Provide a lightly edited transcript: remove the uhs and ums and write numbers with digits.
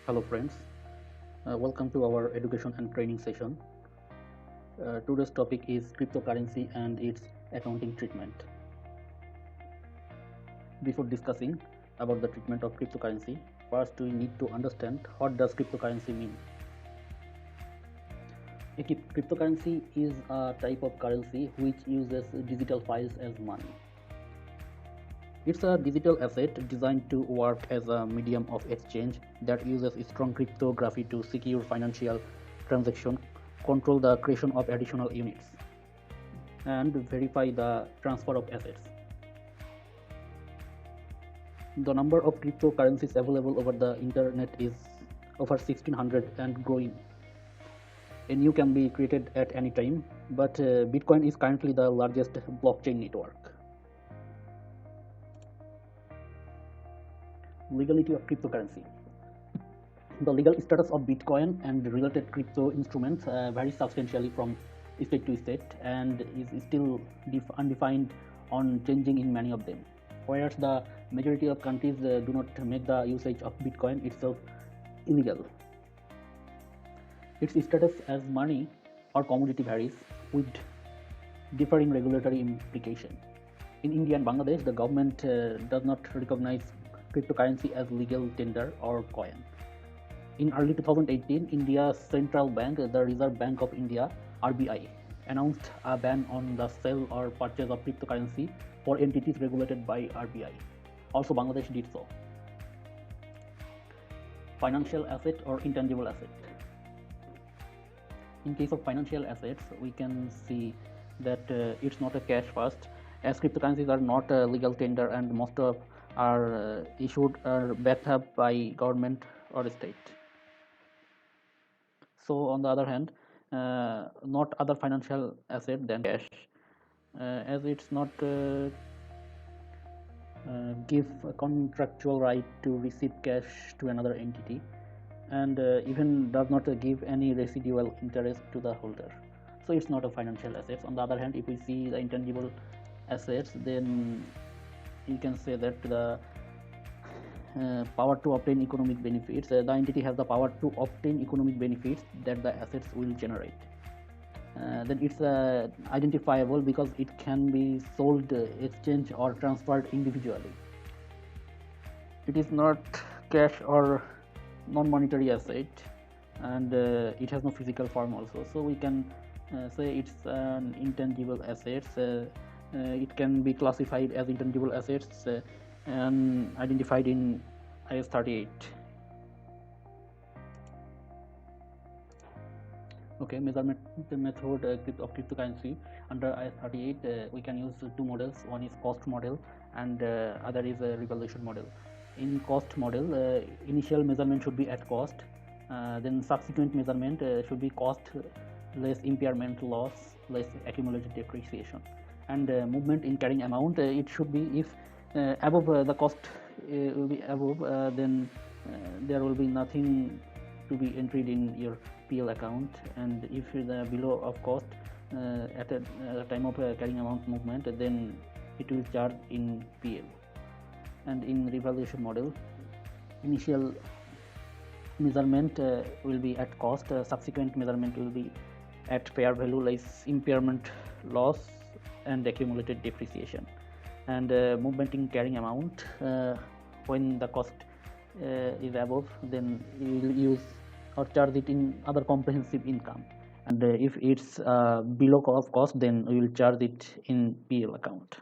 Hello friends, welcome to our education and training session. Today's topic is cryptocurrency and its accounting treatment. Before discussing about the treatment of cryptocurrency, first we need to understand what does cryptocurrency mean. A cryptocurrency is a type of currency which uses digital files as money. It's a digital asset designed to work as a medium of exchange that uses strong cryptography to secure financial transactions, control the creation of additional units, and verify the transfer of assets. The number of cryptocurrencies available over the internet is over 1600 and growing. A new can be created at any time, but Bitcoin is currently the largest blockchain network. Legality of cryptocurrency. The legal status of Bitcoin and related crypto instruments varies substantially from state to state and is still undefined on changing in many of them. Whereas the majority of countries do not make the usage of Bitcoin itself illegal. Its status as money or commodity varies with differing regulatory implication. In India and Bangladesh, the government does not recognize cryptocurrency as legal tender or coin. In early 2018, India's central bank, the Reserve Bank of India (RBI), announced a ban on the sale or purchase of cryptocurrency for entities regulated by RBI. Also, Bangladesh did so. Financial asset or intangible asset. In case of financial assets, we can see that it's not a cash first, as cryptocurrencies are not a legal tender and most of are issued or backed up by government or state. So on the other hand, not other financial asset than cash, as it's not give a contractual right to receive cash to another entity, and even does not give any residual interest to the holder. So it's not a financial assets. On the other hand, if we see the intangible assets, then you can say that the power to obtain economic benefits. The entity has the power to obtain economic benefits that the assets will generate. Then it's identifiable because it can be sold, exchanged, or transferred individually. It is not cash or non-monetary asset, and it has no physical form also. So we can say it's an intangible assets. It can be classified as intangible assets and identified in IS 38. Okay, measurement method of cryptocurrency under IS 38. We can use two models. One is cost model and other is a revaluation model. In cost model, initial measurement should be at cost, then subsequent measurement should be cost less impairment loss less accumulated depreciation, and movement in carrying amount, it should be if above the cost will be above, then there will be nothing to be entered in your PL account, and if the below of cost at a time of carrying amount movement, then it will charge in PL. And in revaluation model, initial measurement will be at cost, subsequent measurement will be at fair value less impairment loss and accumulated depreciation, and movement in carrying amount, when the cost is above, then you will use or charge it in other comprehensive income, and if it's below cost, then we will charge it in PL account.